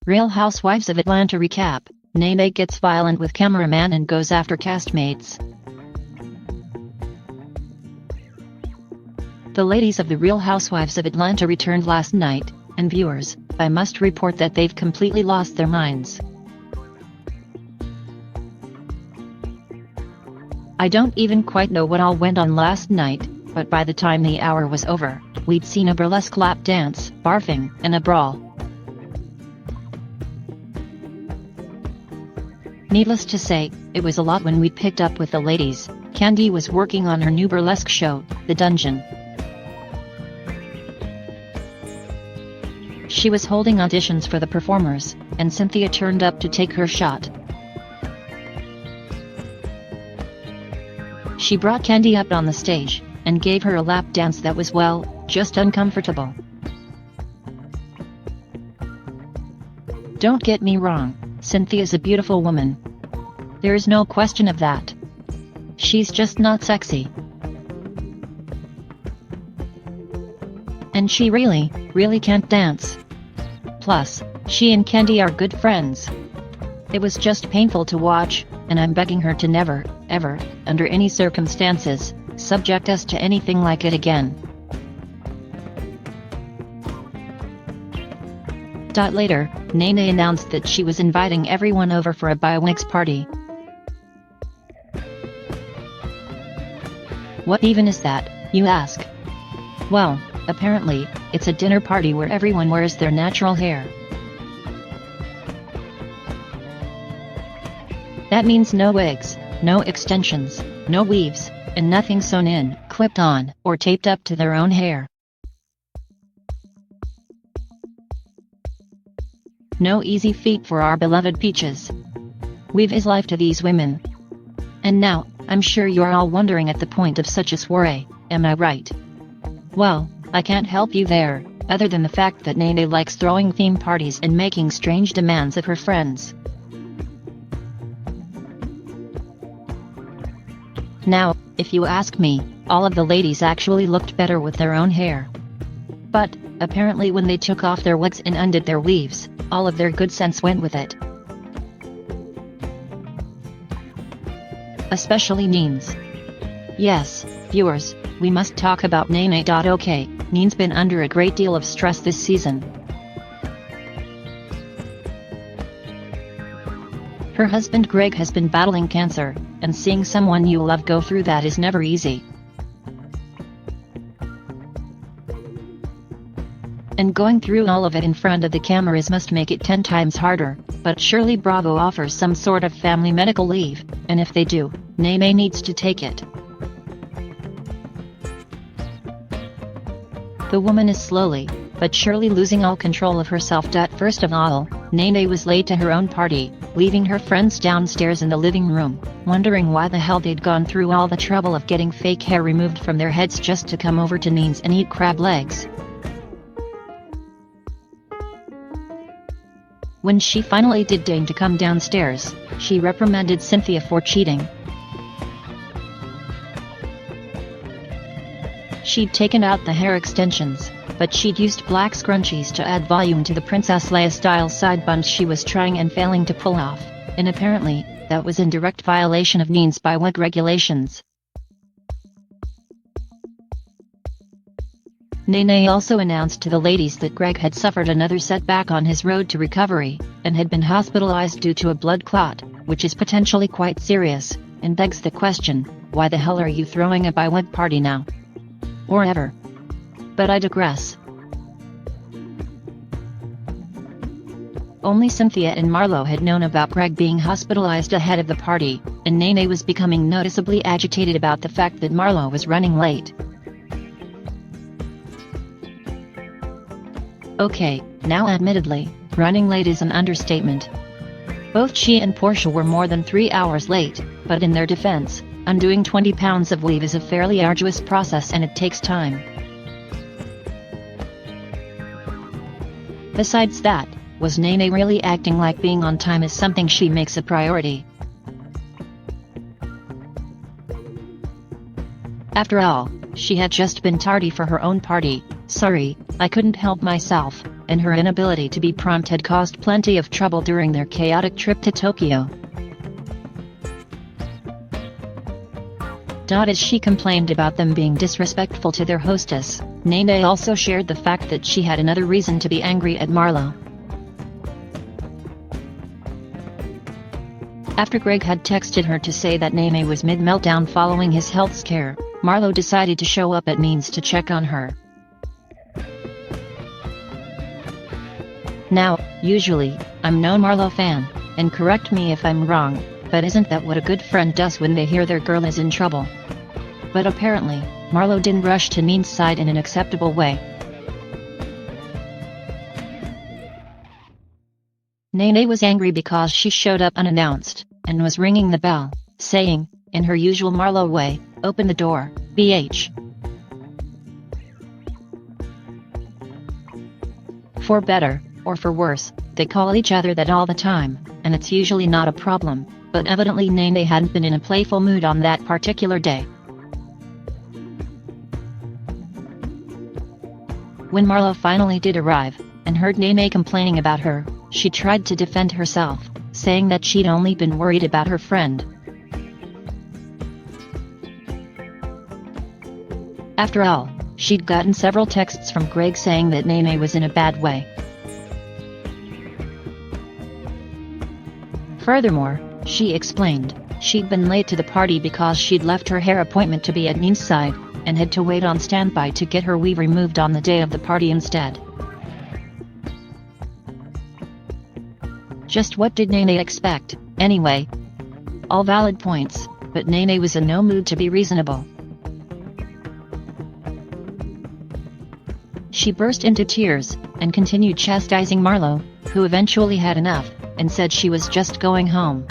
Real Housewives of Atlanta recap: NeNe gets violent with Cameraman and goes after Castmates. The ladies of the Real Housewives of Atlanta returned last night, and viewers, I must report that they've completely lost their minds. I don't even quite know what all went on last night, but by the time the hour was over, we'd seen a burlesque lap dance, barfing, and a brawl. Needless to say, it was a lot when we picked up with the ladies. Kandi was working on her new burlesque show, The Dungeon. She was holding auditions for the performers, and Cynthia turned up to take her shot. She brought Kandi up on the stage, and gave her a lap dance that was, well, just uncomfortable. Don't get me wrong, Cynthia's a beautiful woman. There is no question of that. She's just not sexy. And she really can't dance. Plus, she and Kandi are good friends. It was just painful to watch, and I'm begging her to never, ever, under any circumstances, subject us to anything like it again. Later, NeNe announced that she was inviting everyone over for a barlesque party. What even is that, you ask? Well, apparently, it's a dinner party where everyone wears their natural hair. That means no wigs, no extensions, no weaves, and nothing sewn in, clipped on, or taped up to their own hair. No easy feat for our beloved peaches. Weave is life to these women. And now, I'm sure you're all wondering at the point of such a soiree, am I right? Well, I can't help you there, other than the fact that NeNe likes throwing theme parties and making strange demands of her friends. Now, if you ask me, all of the ladies actually looked better with their own hair. But, apparently when they took off their wigs and undid their weaves, all of their good sense went with it. Especially NeNe's. Yes, viewers, we must talk about NeNe. Okay, NeNe's been under a great deal of stress this season. Her husband Greg has been battling cancer, and seeing someone you love go through that is never easy. And going through all of it in front of the cameras must make it 10 times harder, but surely Bravo offers some sort of family medical leave, and if they do, NeNe needs to take it. The woman is slowly, but surely losing all control of herself. First of all, NeNe was late to her own party, leaving her friends downstairs in the living room, wondering why the hell they'd gone through all the trouble of getting fake hair removed from their heads just to come over to NeNe's and eat crab legs. When she finally did deign to come downstairs, she reprimanded Cynthia for cheating. She'd taken out the hair extensions, but she'd used black scrunchies to add volume to the Princess Leia-style side buns she was trying and failing to pull off, and apparently, that was in direct violation of NeNe's wig regulations. NeNe also announced to the ladies that Greg had suffered another setback on his road to recovery, and had been hospitalized due to a blood clot, which is potentially quite serious, and begs the question, why the hell are you throwing a barlesque party now? Or ever? But I digress. Only Cynthia and Marlo had known about Greg being hospitalized ahead of the party, and NeNe was becoming noticeably agitated about the fact that Marlo was running late. Okay, now admittedly, running late is an understatement. Both she and Portia were more than 3 hours late, but in their defense, undoing 20 pounds of weave is a fairly arduous process and it takes time. Besides that, was NeNe really acting like being on time is something she makes a priority? After all, she had just been tardy for her own party. Sorry, I couldn't help myself, and her inability to be prompt had caused plenty of trouble during their chaotic trip to Tokyo. As she complained about them being disrespectful to their hostess, NeNe also shared the fact that she had another reason to be angry at Marlo. After Greg had texted her to say that NeNe was mid-meltdown following his health scare, Marlo decided to show up at NeNe's to check on her. Now, usually, I'm no Marlo fan, and correct me if I'm wrong, but isn't that what a good friend does when they hear their girl is in trouble? But apparently, Marlo didn't rush to NeNe's side in an acceptable way. NeNe was angry because she showed up unannounced, and was ringing the bell, saying, in her usual Marlo way, "Open the door, BH." For better, or for worse, they call each other that all the time, and it's usually not a problem, but evidently NeNe hadn't been in a playful mood on that particular day. When Marlo finally did arrive, and heard NeNe complaining about her, she tried to defend herself, saying that she'd only been worried about her friend. After all, she'd gotten several texts from Greg saying that NeNe was in a bad way. Furthermore, she explained, she'd been late to the party because she'd left her hair appointment to be at NeNe's side, and had to wait on standby to get her weave removed on the day of the party instead. Just what did NeNe expect, anyway? All valid points, but NeNe was in no mood to be reasonable. She burst into tears, and continued chastising Marlo, who eventually had enough, and said she was just going home.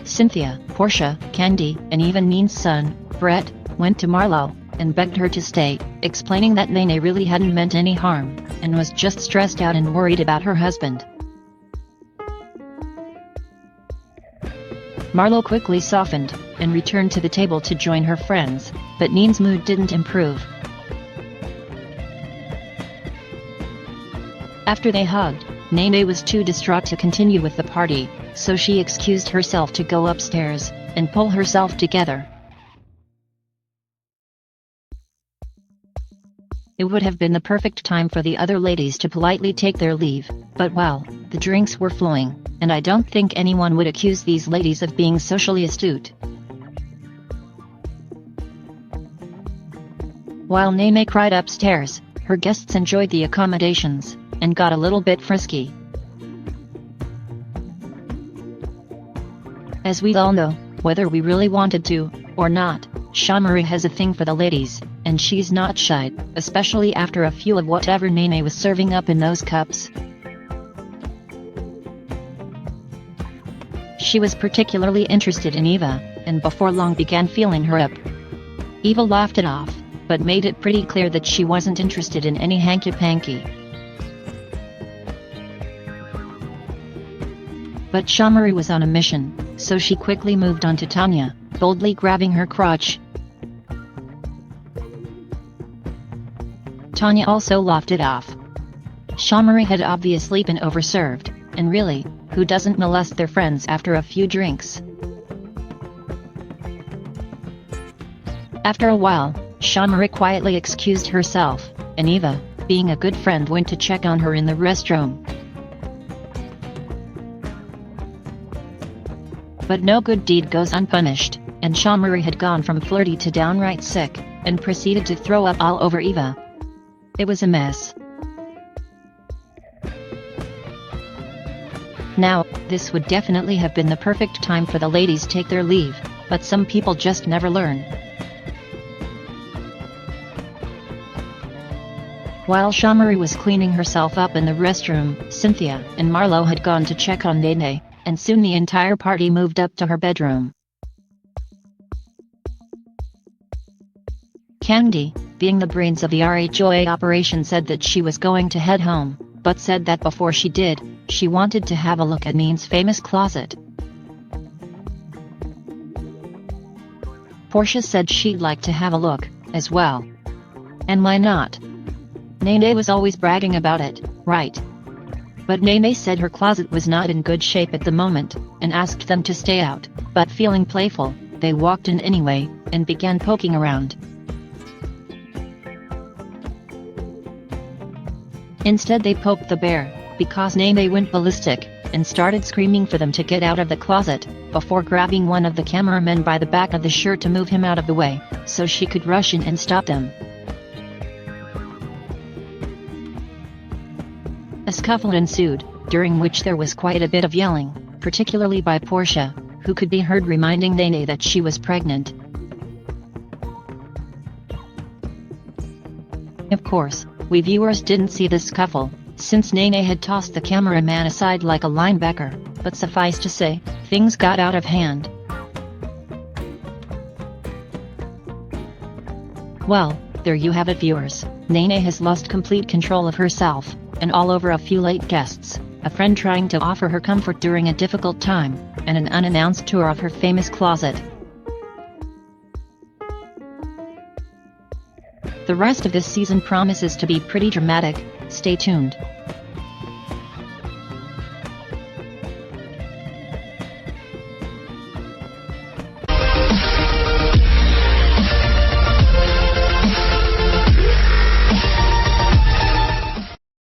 Cynthia, Portia, Candy, and even NeNe's son, Brett, went to Marlo, and begged her to stay, explaining that NeNe really hadn't meant any harm, and was just stressed out and worried about her husband. Marlo quickly softened, and returned to the table to join her friends, but NeNe's mood didn't improve. After they hugged, NeNe was too distraught to continue with the party, so she excused herself to go upstairs, and pull herself together. It would have been the perfect time for the other ladies to politely take their leave, but well, the drinks were flowing, and I don't think anyone would accuse these ladies of being socially astute. While NeNe cried upstairs, her guests enjoyed the accommodations, and got a little bit frisky. As we all know, whether we really wanted to, or not, Shamari has a thing for the ladies, and she's not shy, especially after a few of whatever NeNe was serving up in those cups. She was particularly interested in Eva, and before long began feeling her up. Eva laughed it off, but made it pretty clear that she wasn't interested in any hanky-panky. But Shamari was on a mission, so she quickly moved on to Tanya, boldly grabbing her crotch. Tanya also laughed it off. Shamari had obviously been overserved, and really, who doesn't molest their friends after a few drinks? After a while, Shamari quietly excused herself, and Eva, being a good friend, went to check on her in the restroom. But no good deed goes unpunished, and Shamari had gone from flirty to downright sick, and proceeded to throw up all over Eva. It was a mess. Now, this would definitely have been the perfect time for the ladies to take their leave, but some people just never learn. While Shamari was cleaning herself up in the restroom, Cynthia and Marlo had gone to check on NeNe, and soon the entire party moved up to her bedroom. Candy, being the brains of the RHOA operation, said that she was going to head home, but said that before she did, she wanted to have a look at NeNe's famous closet. Portia said she'd like to have a look, as well. And why not? NeNe was always bragging about it, right? But NeNe said her closet was not in good shape at the moment, and asked them to stay out, but feeling playful, they walked in anyway, and began poking around. Instead they poked the bear, because NeNe went ballistic, and started screaming for them to get out of the closet, before grabbing one of the cameramen by the back of the shirt to move him out of the way, so she could rush in and stop them. A scuffle ensued, during which there was quite a bit of yelling, particularly by Portia, who could be heard reminding NeNe that she was pregnant. Of course, we viewers didn't see this scuffle, since NeNe had tossed the cameraman aside like a linebacker, but suffice to say, things got out of hand. Well, there you have it viewers, NeNe has lost complete control of herself, and all over a few late guests, a friend trying to offer her comfort during a difficult time, and an unannounced tour of her famous closet. The rest of this season promises to be pretty dramatic, stay tuned.